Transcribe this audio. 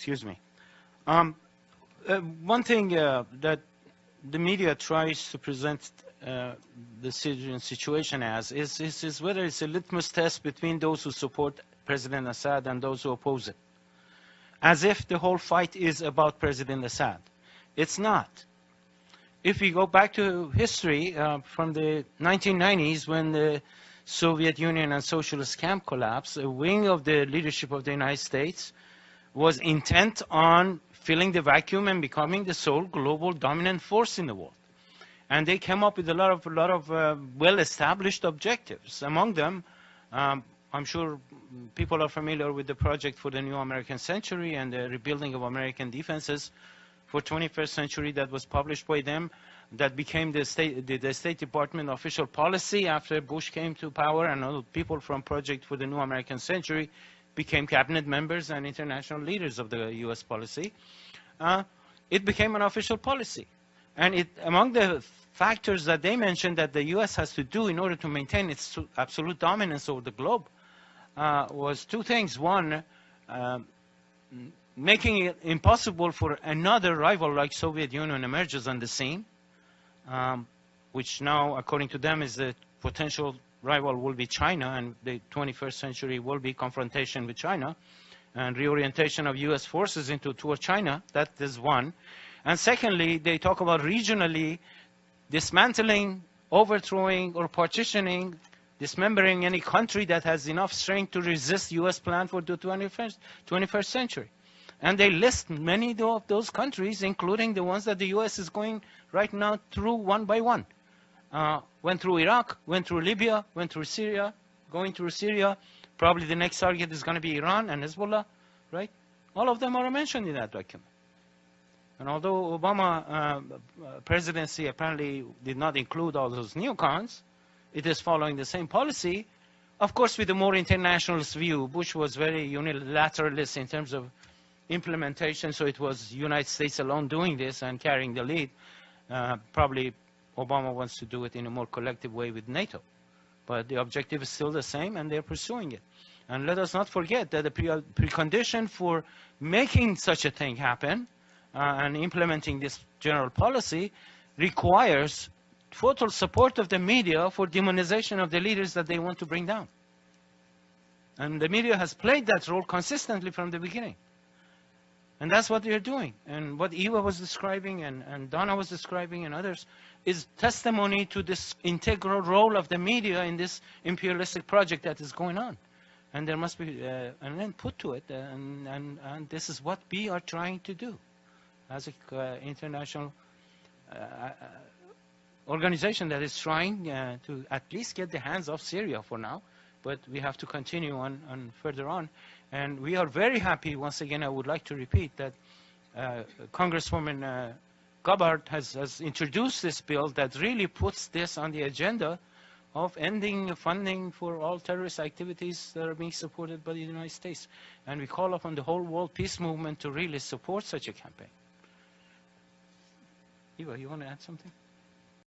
Excuse me. One thing that the media tries to present the Syrian situation as is whether it's a litmus test between those who support President Assad and those who oppose it. As if the whole fight is about President Assad. It's not. If we go back to history from the 1990s when the Soviet Union and socialist camp collapsed, a wing of the leadership of the United States was intent on filling the vacuum and becoming the sole global dominant force in the world. And they came up with a lot of well-established objectives. Among them, I'm sure people are familiar with the project for the new American century and the rebuilding of American defenses for 21st century that was published by them, that became the State Department official policy after Bush came to power, and all people from Project for the New American Century became cabinet members and international leaders of the U.S. policy. It became an official policy. And among the factors that they mentioned that the U.S. has to do in order to maintain its absolute dominance over the globe was two things. One, making it impossible for another rival like Soviet Union emerges on the scene, which now, according to them, is the potential rival will be China, and the 21st century will be confrontation with China and reorientation of U.S. forces toward China. That is one. And secondly, they talk about regionally dismantling, overthrowing, or partitioning, dismembering any country that has enough strength to resist U.S. plan for the 21st century. And they list many of those countries, including the ones that the U.S. is going right now through one by one. Went through Iraq, went through Libya, went through Syria, going through Syria. Probably the next target is going to be Iran and Hezbollah, right? All of them are mentioned in that document. And although Obama presidency apparently did not include all those neocons, it is following the same policy, of course with a more internationalist view. Bush was very unilateralist in terms of implementation, so it was United States alone doing this and carrying the lead. Probably Obama wants to do it in a more collective way with NATO. But the objective is still the same, and they're pursuing it. And let us not forget that the precondition for making such a thing happen and implementing this general policy requires total support of the media for demonization of the leaders that they want to bring down. And the media has played that role consistently from the beginning. And that's what they're doing. And what Eva was describing and Donna was describing and others is testimony to this integral role of the media in this imperialistic project that is going on. And there must be an end put to it. And this is what we are trying to do as an international organization that is trying to at least get the hands off Syria for now. But we have to continue on further on. And we are very happy, once again, I would like to repeat that Congresswoman Gabbard has introduced this bill that really puts this on the agenda of ending funding for all terrorist activities that are being supported by the United States. And we call upon the whole world peace movement to really support such a campaign. Eva, you want to add something?